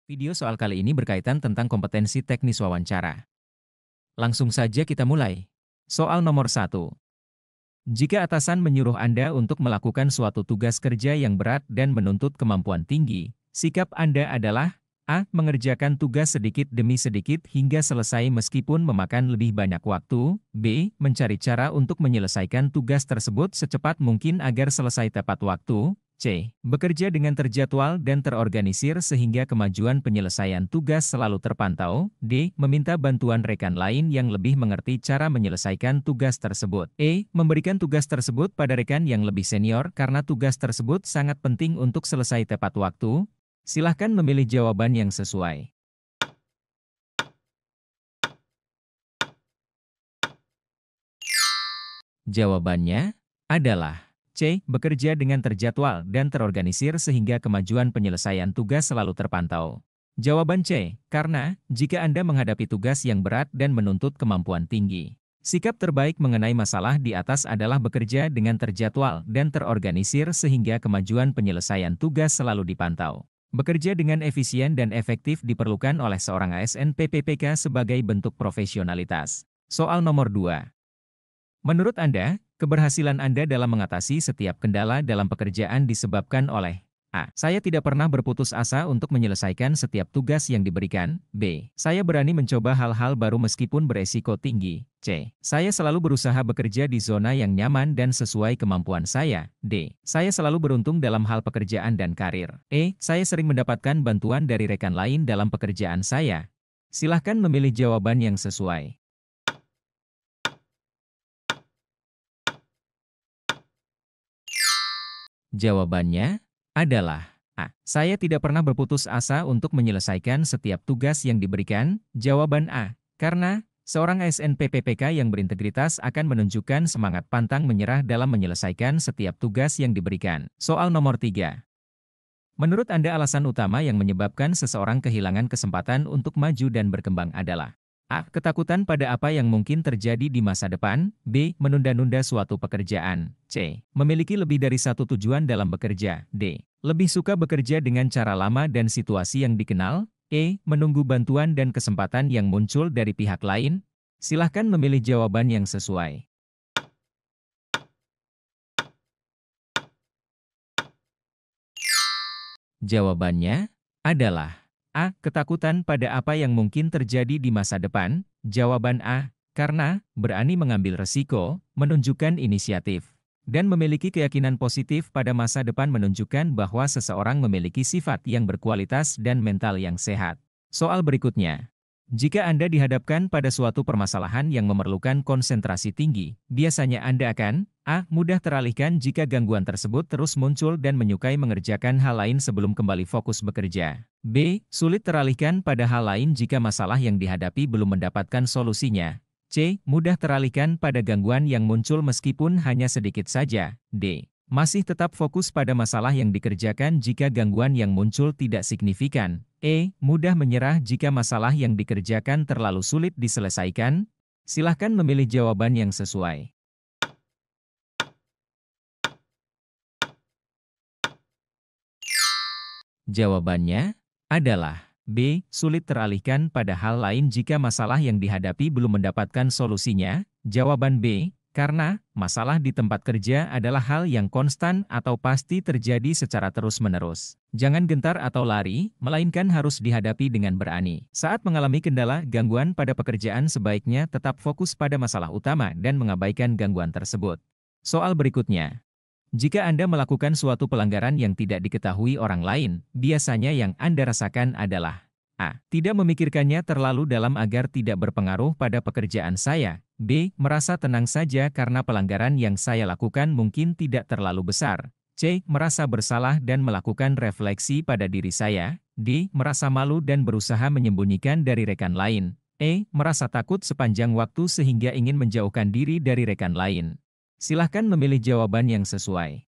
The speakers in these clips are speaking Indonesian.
Video soal kali ini berkaitan tentang kompetensi teknis wawancara. Langsung saja kita mulai. Soal nomor 1. Jika atasan menyuruh Anda untuk melakukan suatu tugas kerja yang berat dan menuntut kemampuan tinggi, sikap Anda adalah A. Mengerjakan tugas sedikit demi sedikit hingga selesai meskipun memakan lebih banyak waktu. B. Mencari cara untuk menyelesaikan tugas tersebut secepat mungkin agar selesai tepat waktu. C. Bekerja dengan terjadwal dan terorganisir sehingga kemajuan penyelesaian tugas selalu terpantau. D. Meminta bantuan rekan lain yang lebih mengerti cara menyelesaikan tugas tersebut. E. Memberikan tugas tersebut pada rekan yang lebih senior karena tugas tersebut sangat penting untuk selesai tepat waktu. Silahkan memilih jawaban yang sesuai. Jawabannya adalah C. Bekerja dengan terjadwal dan terorganisir sehingga kemajuan penyelesaian tugas selalu terpantau. Jawaban C. Karena, jika Anda menghadapi tugas yang berat dan menuntut kemampuan tinggi, sikap terbaik mengenai masalah di atas adalah bekerja dengan terjadwal dan terorganisir sehingga kemajuan penyelesaian tugas selalu dipantau. Bekerja dengan efisien dan efektif diperlukan oleh seorang ASN PPPK sebagai bentuk profesionalitas. Soal nomor 2. Menurut Anda, keberhasilan Anda dalam mengatasi setiap kendala dalam pekerjaan disebabkan oleh A. Saya tidak pernah berputus asa untuk menyelesaikan setiap tugas yang diberikan. B. Saya berani mencoba hal-hal baru meskipun beresiko tinggi. C. Saya selalu berusaha bekerja di zona yang nyaman dan sesuai kemampuan saya. D. Saya selalu beruntung dalam hal pekerjaan dan karir. E. Saya sering mendapatkan bantuan dari rekan lain dalam pekerjaan saya. Silahkan memilih jawaban yang sesuai. Jawabannya adalah A. Saya tidak pernah berputus asa untuk menyelesaikan setiap tugas yang diberikan. Jawaban A. Karena seorang ASN PPPK yang berintegritas akan menunjukkan semangat pantang menyerah dalam menyelesaikan setiap tugas yang diberikan. Soal nomor 3. Menurut Anda alasan utama yang menyebabkan seseorang kehilangan kesempatan untuk maju dan berkembang adalah A. Ketakutan pada apa yang mungkin terjadi di masa depan. B. Menunda-nunda suatu pekerjaan. C. Memiliki lebih dari satu tujuan dalam bekerja. D. Lebih suka bekerja dengan cara lama dan situasi yang dikenal. E. Menunggu bantuan dan kesempatan yang muncul dari pihak lain. Silahkan memilih jawaban yang sesuai. Jawabannya adalah A. Ketakutan pada apa yang mungkin terjadi di masa depan. Jawaban A. Karena berani mengambil resiko, menunjukkan inisiatif, dan memiliki keyakinan positif pada masa depan menunjukkan bahwa seseorang memiliki sifat yang berkualitas dan mental yang sehat. Soal berikutnya. Jika Anda dihadapkan pada suatu permasalahan yang memerlukan konsentrasi tinggi, biasanya Anda akan A. Mudah teralihkan jika gangguan tersebut terus muncul dan menyukai mengerjakan hal lain sebelum kembali fokus bekerja. B. Sulit teralihkan pada hal lain jika masalah yang dihadapi belum mendapatkan solusinya. C. Mudah teralihkan pada gangguan yang muncul meskipun hanya sedikit saja. D. Masih tetap fokus pada masalah yang dikerjakan jika gangguan yang muncul tidak signifikan. E. Mudah menyerah jika masalah yang dikerjakan terlalu sulit diselesaikan. Silahkan memilih jawaban yang sesuai. Jawabannya adalah B. Sulit teralihkan pada hal lain jika masalah yang dihadapi belum mendapatkan solusinya. Jawaban B. Karena masalah di tempat kerja adalah hal yang konstan atau pasti terjadi secara terus-menerus. Jangan gentar atau lari, melainkan harus dihadapi dengan berani. Saat mengalami kendala, gangguan pada pekerjaan sebaiknya tetap fokus pada masalah utama dan mengabaikan gangguan tersebut. Soal berikutnya. Jika Anda melakukan suatu pelanggaran yang tidak diketahui orang lain, biasanya yang Anda rasakan adalah A. Tidak memikirkannya terlalu dalam agar tidak berpengaruh pada pekerjaan saya. B. Merasa tenang saja karena pelanggaran yang saya lakukan mungkin tidak terlalu besar. C. Merasa bersalah dan melakukan refleksi pada diri saya. D. Merasa malu dan berusaha menyembunyikan dari rekan lain. E. Merasa takut sepanjang waktu sehingga ingin menjauhkan diri dari rekan lain. Silahkan memilih jawaban yang sesuai.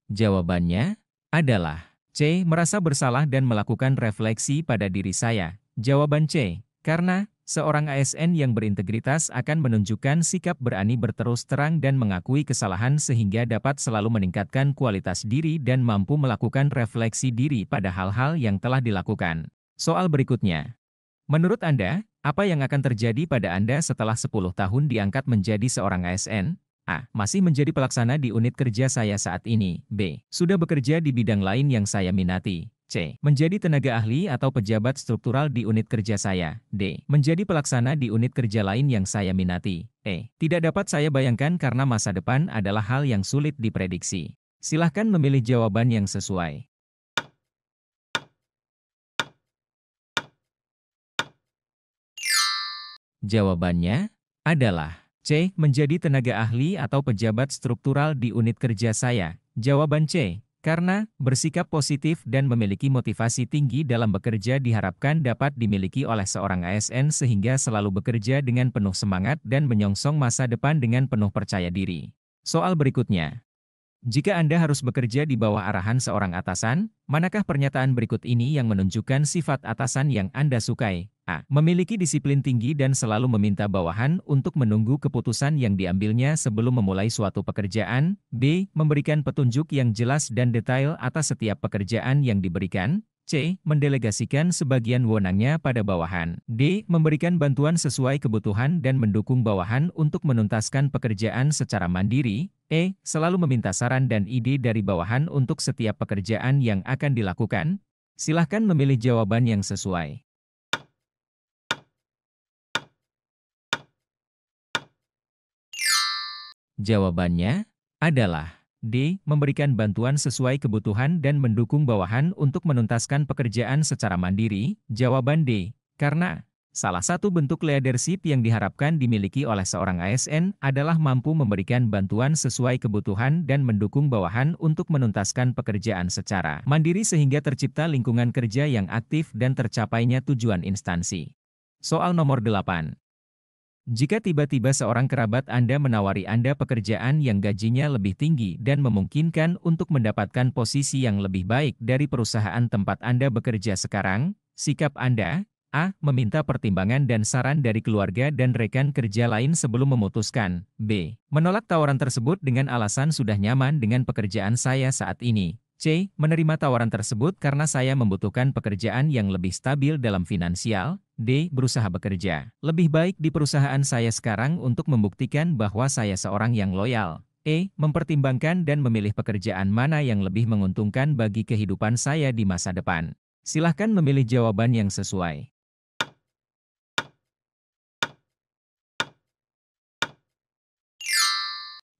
Jawabannya adalah C. Merasa bersalah dan melakukan refleksi pada diri saya. Jawaban C. Karena Seorang ASN yang berintegritas akan menunjukkan sikap berani berterus terang dan mengakui kesalahan sehingga dapat selalu meningkatkan kualitas diri dan mampu melakukan refleksi diri pada hal-hal yang telah dilakukan. Soal berikutnya. Menurut Anda, apa yang akan terjadi pada Anda setelah 10 tahun diangkat menjadi seorang ASN? A. Masih menjadi pelaksana di unit kerja saya saat ini. B. Sudah bekerja di bidang lain yang saya minati. C. Menjadi tenaga ahli atau pejabat struktural di unit kerja saya. D. Menjadi pelaksana di unit kerja lain yang saya minati. E. Tidak dapat saya bayangkan karena masa depan adalah hal yang sulit diprediksi. Silahkan memilih jawaban yang sesuai. Jawabannya adalah C. Menjadi tenaga ahli atau pejabat struktural di unit kerja saya. Jawaban C. Karena bersikap positif dan memiliki motivasi tinggi dalam bekerja diharapkan dapat dimiliki oleh seorang ASN sehingga selalu bekerja dengan penuh semangat dan menyongsong masa depan dengan penuh percaya diri. Soal berikutnya. Jika Anda harus bekerja di bawah arahan seorang atasan, manakah pernyataan berikut ini yang menunjukkan sifat atasan yang Anda sukai? A. Memiliki disiplin tinggi dan selalu meminta bawahan untuk menunggu keputusan yang diambilnya sebelum memulai suatu pekerjaan. B. Memberikan petunjuk yang jelas dan detail atas setiap pekerjaan yang diberikan. C. Mendelegasikan sebagian wewenangnya pada bawahan. D. Memberikan bantuan sesuai kebutuhan dan mendukung bawahan untuk menuntaskan pekerjaan secara mandiri. E. Selalu meminta saran dan ide dari bawahan untuk setiap pekerjaan yang akan dilakukan. Silahkan memilih jawaban yang sesuai. Jawabannya adalah D. Memberikan bantuan sesuai kebutuhan dan mendukung bawahan untuk menuntaskan pekerjaan secara mandiri. Jawaban D. Karena salah satu bentuk leadership yang diharapkan dimiliki oleh seorang ASN adalah mampu memberikan bantuan sesuai kebutuhan dan mendukung bawahan untuk menuntaskan pekerjaan secara mandiri sehingga tercipta lingkungan kerja yang aktif dan tercapainya tujuan instansi. Soal nomor 8. Jika tiba-tiba seorang kerabat Anda menawari Anda pekerjaan yang gajinya lebih tinggi dan memungkinkan untuk mendapatkan posisi yang lebih baik dari perusahaan tempat Anda bekerja sekarang, sikap Anda, A. Meminta pertimbangan dan saran dari keluarga dan rekan kerja lain sebelum memutuskan. B. Menolak tawaran tersebut dengan alasan sudah nyaman dengan pekerjaan saya saat ini. C. Menerima tawaran tersebut karena saya membutuhkan pekerjaan yang lebih stabil dalam finansial. D. Berusaha bekerja lebih baik di perusahaan saya sekarang untuk membuktikan bahwa saya seorang yang loyal. E. Mempertimbangkan dan memilih pekerjaan mana yang lebih menguntungkan bagi kehidupan saya di masa depan. Silahkan memilih jawaban yang sesuai.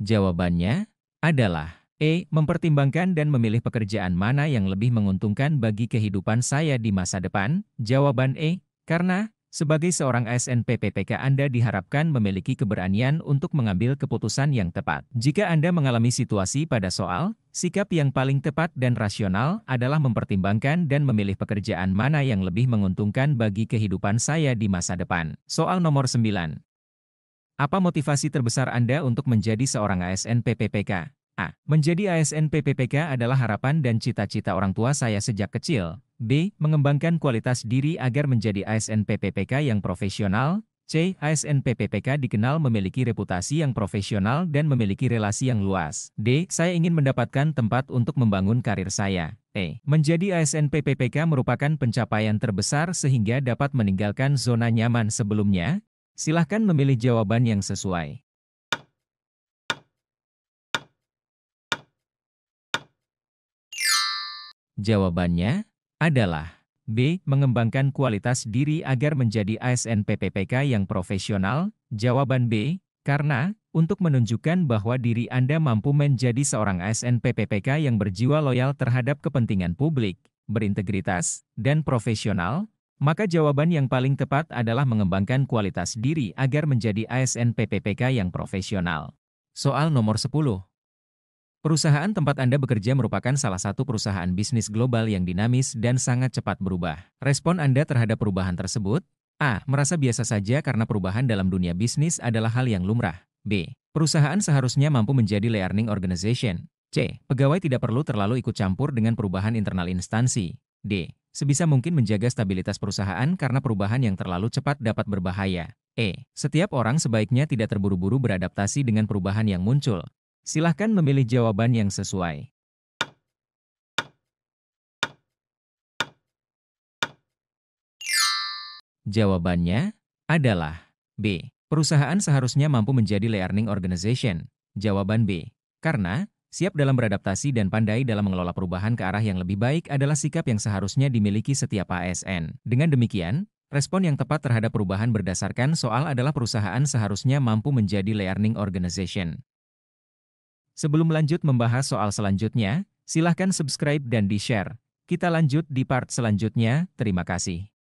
Jawabannya adalah E. Mempertimbangkan dan memilih pekerjaan mana yang lebih menguntungkan bagi kehidupan saya di masa depan. Jawaban E. Karena sebagai seorang ASN PPPK Anda diharapkan memiliki keberanian untuk mengambil keputusan yang tepat. Jika Anda mengalami situasi pada soal, sikap yang paling tepat dan rasional adalah mempertimbangkan dan memilih pekerjaan mana yang lebih menguntungkan bagi kehidupan saya di masa depan. Soal nomor 9. Apa motivasi terbesar Anda untuk menjadi seorang ASN PPPK? A. Menjadi ASN PPPK adalah harapan dan cita-cita orang tua saya sejak kecil. B. Mengembangkan kualitas diri agar menjadi ASN PPPK yang profesional. C. ASN PPPK dikenal memiliki reputasi yang profesional dan memiliki relasi yang luas. D. Saya ingin mendapatkan tempat untuk membangun karir saya. E. Menjadi ASN PPPK merupakan pencapaian terbesar sehingga dapat meninggalkan zona nyaman sebelumnya. Silahkan memilih jawaban yang sesuai. Jawabannya adalah B. Mengembangkan kualitas diri agar menjadi ASN PPPK yang profesional. Jawaban B. Karena untuk menunjukkan bahwa diri Anda mampu menjadi seorang ASN PPPK yang berjiwa loyal terhadap kepentingan publik, berintegritas, dan profesional, maka jawaban yang paling tepat adalah mengembangkan kualitas diri agar menjadi ASN PPPK yang profesional. Soal nomor 10. Perusahaan tempat Anda bekerja merupakan salah satu perusahaan bisnis global yang dinamis dan sangat cepat berubah. Respon Anda terhadap perubahan tersebut? A. Merasa biasa saja karena perubahan dalam dunia bisnis adalah hal yang lumrah. B. Perusahaan seharusnya mampu menjadi learning organization. C. Pegawai tidak perlu terlalu ikut campur dengan perubahan internal instansi. D. Sebisa mungkin menjaga stabilitas perusahaan karena perubahan yang terlalu cepat dapat berbahaya. Setiap orang sebaiknya tidak terburu-buru beradaptasi dengan perubahan yang muncul. Silahkan memilih jawaban yang sesuai. Jawabannya adalah B. Perusahaan seharusnya mampu menjadi learning organization. Jawaban B. Karena siap dalam beradaptasi dan pandai dalam mengelola perubahan ke arah yang lebih baik adalah sikap yang seharusnya dimiliki setiap ASN. Dengan demikian, respon yang tepat terhadap perubahan berdasarkan soal adalah perusahaan seharusnya mampu menjadi learning organization. Sebelum lanjut membahas soal selanjutnya, silahkan subscribe dan di-share. Kita lanjut di part selanjutnya, terima kasih.